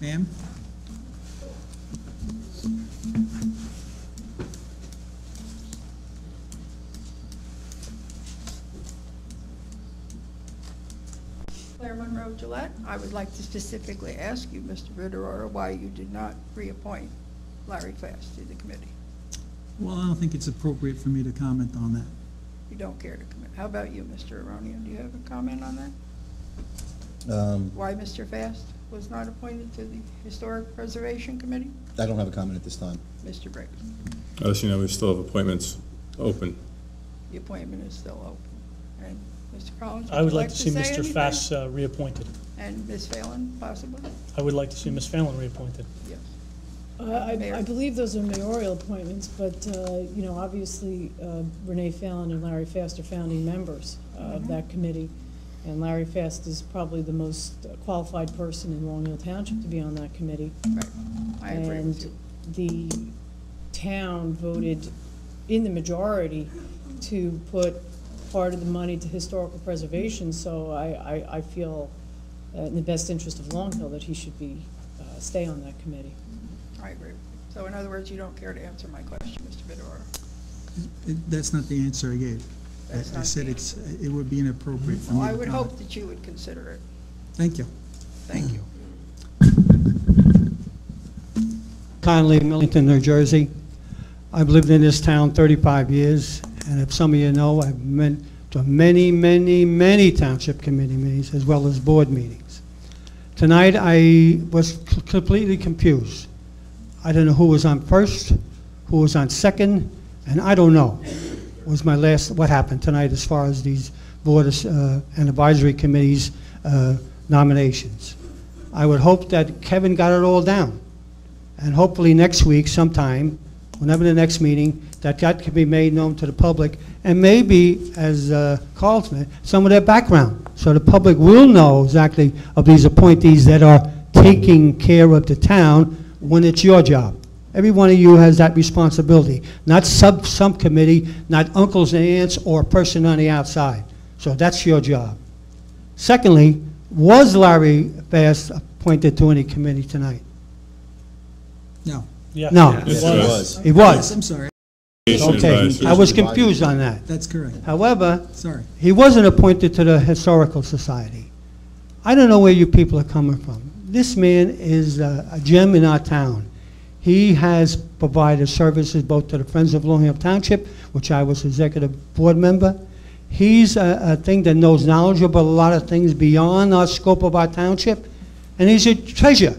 Ma'am? Claire Monroe Gillette, I would like to specifically ask you, Mr. Ridderoyer, why you did not reappoint Larry Fast to the committee. Well, I don't think it's appropriate for me to comment on that. You don't care to comment. How about you, Mr. Aronio? Do you have a comment on that? Why Mr. Fast was not appointed to the Historic Preservation Committee? I don't have a comment at this time. Mr. Briggs? As you know, we still have appointments open. The appointment is still open. And Mr. Collins, I would like to see say Mr. anything? Fass reappointed. And Ms. Phelan, possibly? I would like to see Ms. Phelan reappointed. Yes. I believe those are mayoral appointments, but, you know, obviously Renee Phelan and Larry Fast are founding members of that committee. And Larry Fast is probably the most qualified person in Long Hill Township to be on that committee. Right. I agree with you. And the town voted in the majority to put part of the money to historical preservation, so I feel in the best interest of Long Hill that he should be, stay on that committee. I agree. So in other words, you don't care to answer my question, Mr. Ridderoyer? That's not the answer I gave. That's I not said the it would be inappropriate for me Well, to I would comment. hope that you would consider it. Thank you. Thank you. Conley, Millington, New Jersey. I've lived in this town 35 years, and if some of you know, I've been to many, many, many township committee meetings as well as board meetings. Tonight, I was completely confused. I don't know who was on first, who was on second, and I don't know. Was my last, what happened tonight as far as these board and advisory committees nominations. I would hope that Kevin got it all down. And hopefully next week sometime, whenever the next meeting, that can be made known to the public, and maybe, as Carl said, some of their background, so the public will know exactly of these appointees that are taking care of the town when it's your job. Every one of you has that responsibility, not subcommittee, not uncles and aunts or a person on the outside. So that's your job. Secondly, was Larry Fast appointed to any committee tonight? No. Yeah. No. Yes, It it was. He Yes, was. I'm sorry. Okay, I was confused on that. That's correct. However, Sorry. he wasn't appointed to the Historical Society. I don't know where you people are coming from. This man is a gem in our town. He has provided services both to the Friends of Long Hill Township, which I was executive board member. He's a thing that knows knowledge about a lot of things beyond our scope of our township, and he's a treasure.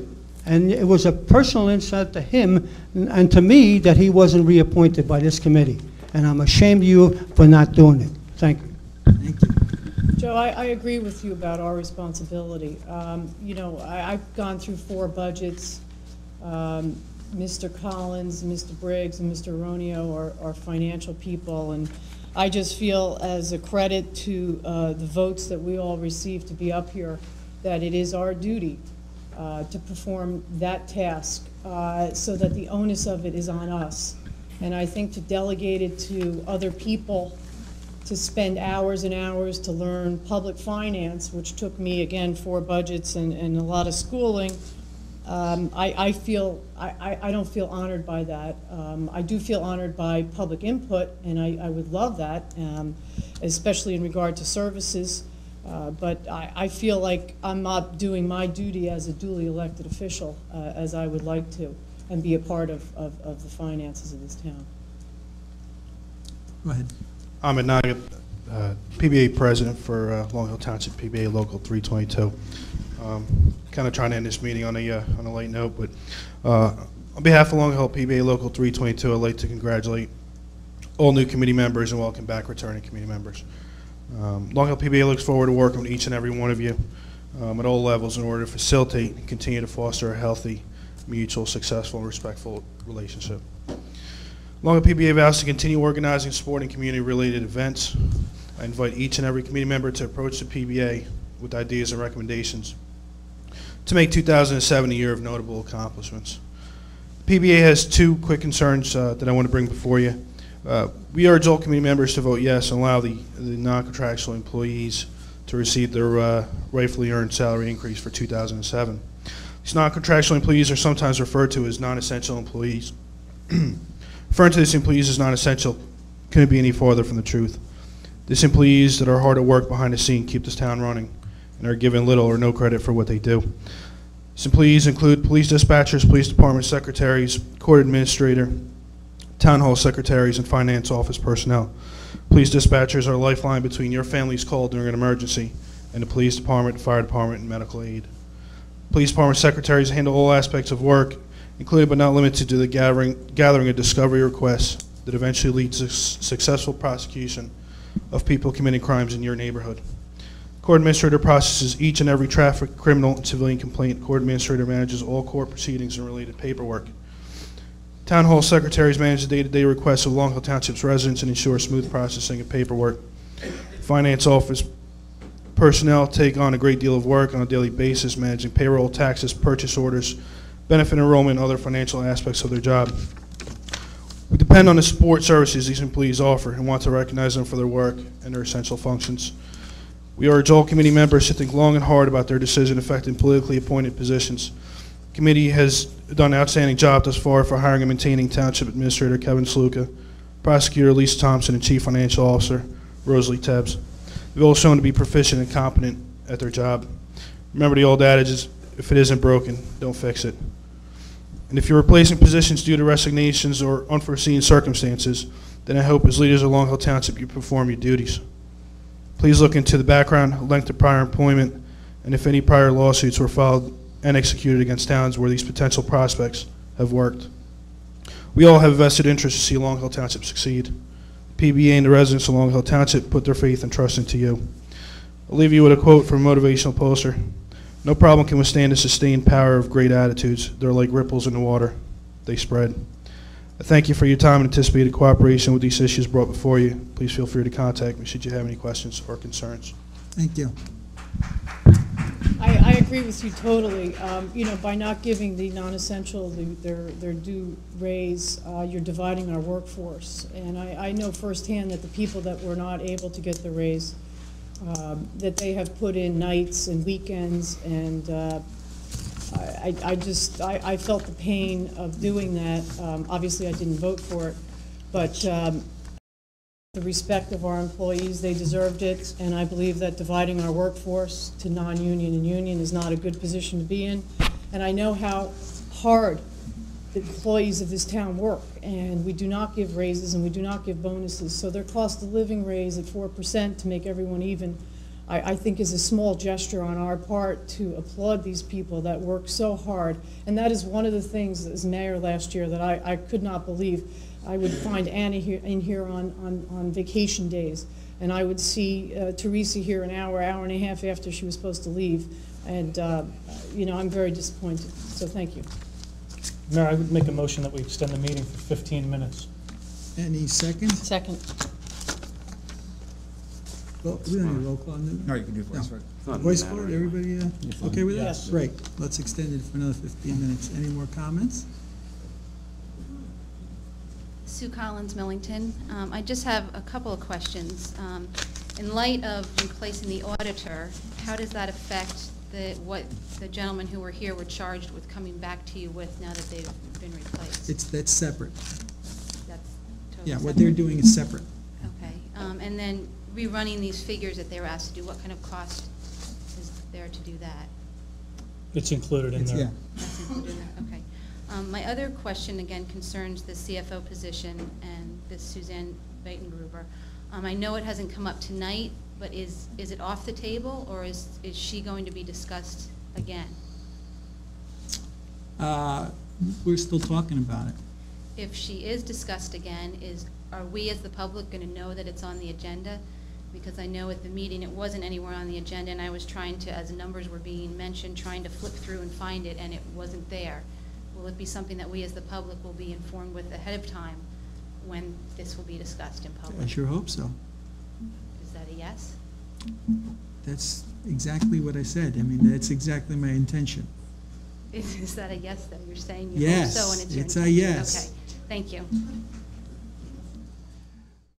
And it was a personal insult to him and to me that he wasn't reappointed by this committee. And I'm ashamed of you for not doing it. Thank you. Thank you. Joe, I agree with you about our responsibility. You know, I've gone through 4 budgets. Mr. Collins, Mr. Briggs, and Mr. Aronio are financial people, and I just feel as a credit to the votes that we all received to be up here that it is our duty to perform that task so that the onus of it is on us. And I think to delegate it to other people to spend hours and hours to learn public finance, which took me, again, 4 budgets and a lot of schooling, I don't feel honored by that. I do feel honored by public input, and I would love that, especially in regard to services. But I feel like I'm not doing my duty as a duly elected official as I would like to, and be a part of the finances of this town. Go ahead. Ahmed Naga, PBA president for Long Hill Township, PBA Local 322. Kind of trying to end this meeting on a light note, but on behalf of Long Hill PBA Local 322, I'd like to congratulate all new committee members and welcome back returning committee members. Long Hill PBA looks forward to working with each and every one of you at all levels in order to facilitate and continue to foster a healthy, mutual, successful, and respectful relationship. Long Hill PBA vows to continue organizing, supporting community-related events. I invite each and every committee member to approach the PBA with ideas and recommendations to make 2007 a year of notable accomplishments. The PBA has 2 quick concerns that I want to bring before you. We urge all committee members to vote yes and allow the non-contractual employees to receive their rightfully earned salary increase for 2007. These non-contractual employees are sometimes referred to as non-essential employees. Referring to these employees as non-essential couldn't be any farther from the truth. These employees that are hard at work behind the scene keep this town running and are given little or no credit for what they do. These employees include police dispatchers, police department secretaries, court administrator, town hall secretaries, and finance office personnel. Police dispatchers are a lifeline between your family's call during an emergency and the police department, fire department, and medical aid. Police department secretaries handle all aspects of work, including but not limited to the gathering of discovery requests that eventually lead to successful prosecution of people committing crimes in your neighborhood. Court administrator processes each and every traffic, criminal, and civilian complaint. Court administrator manages all court proceedings and related paperwork. Town hall secretaries manage the day-to-day requests of Long Hill Township's residents and ensure smooth processing of paperwork. Finance office personnel take on a great deal of work on a daily basis, managing payroll, taxes, purchase orders, benefit enrollment, and other financial aspects of their job. We depend on the support services these employees offer and want to recognize them for their work and their essential functions. We urge all committee members to think long and hard about their decision affecting politically appointed positions. The committee has done an outstanding job thus far for hiring and maintaining Township Administrator Kevin Sluka, Prosecutor Lisa Thompson, and Chief Financial Officer Rosalie Tebbs. They've all shown to be proficient and competent at their job. Remember the old adage is, if it isn't broken, don't fix it. And if you're replacing positions due to resignations or unforeseen circumstances, then I hope as leaders of Long Hill Township you perform your duties. Please look into the background, length of prior employment, and if any prior lawsuits were filed and executed against towns where these potential prospects have worked. We all have a vested interest to see Long Hill Township succeed. The PBA and the residents of Long Hill Township put their faith and trust into you. I'll leave you with a quote from a motivational poster. No problem can withstand the sustained power of great attitudes. They're like ripples in the water. They spread. I thank you for your time and anticipated cooperation with these issues brought before you. Please feel free to contact me should you have any questions or concerns. Thank you. I agree with you totally. You know, by not giving the non-essential their due raise, you're dividing our workforce. And I know firsthand that the people that were not able to get the raise, that they have put in nights and weekends, and I felt the pain of doing that. Obviously, I didn't vote for it, but the respect of our employees, they deserved it, and I believe that dividing our workforce to non-union and union is not a good position to be in. And I know how hard the employees of this town work, and we do not give raises and we do not give bonuses. So their cost of living raise at 4% to make everyone even, I think is a small gesture on our part to applaud these people that work so hard. And that is one of the things as mayor last year that I could not believe. I would find Anna in here on vacation days, and I would see Teresa here an hour and a half after she was supposed to leave. And, you know, I'm very disappointed, so thank you. Mayor, I would make a motion that we extend the meeting for 15 minutes. Any second? Second. Well, we don't need a roll call. No, you can do voice vote. Voice vote, everybody okay with that? Yes. Great. Let's extend it for another 15 minutes. Any more comments? Sue Collins, Millington. I just have a couple of questions. In light of replacing the auditor, how does that affect what the gentlemen who were here were charged with coming back to you with now that they've been replaced? That's separate. That's totally Yeah, what separate? they're doing is separate. Okay. And then rerunning these figures that they were asked to do, what kind of cost is there to do that? It's included in there. Yeah. That's included in that, okay. My other question, again, concerns the CFO position and this Suzanne Beitengruber. I know it hasn't come up tonight, but is it off the table, or is she going to be discussed again? We're still talking about it. If she is discussed again, are we as the public going to know that it's on the agenda? Because I know at the meeting it wasn't anywhere on the agenda, and I was trying to, as numbers were being mentioned, trying to flip through and find it, and it wasn't there. Will it be something that we as the public will be informed with ahead of time when this will be discussed in I public? sure hope so. Is that a yes? That's exactly what I said. I mean, that's exactly my intention. Is that a yes, though? You're saying you hope Yes, so, and it's your it's a intention? yes. Okay, thank you.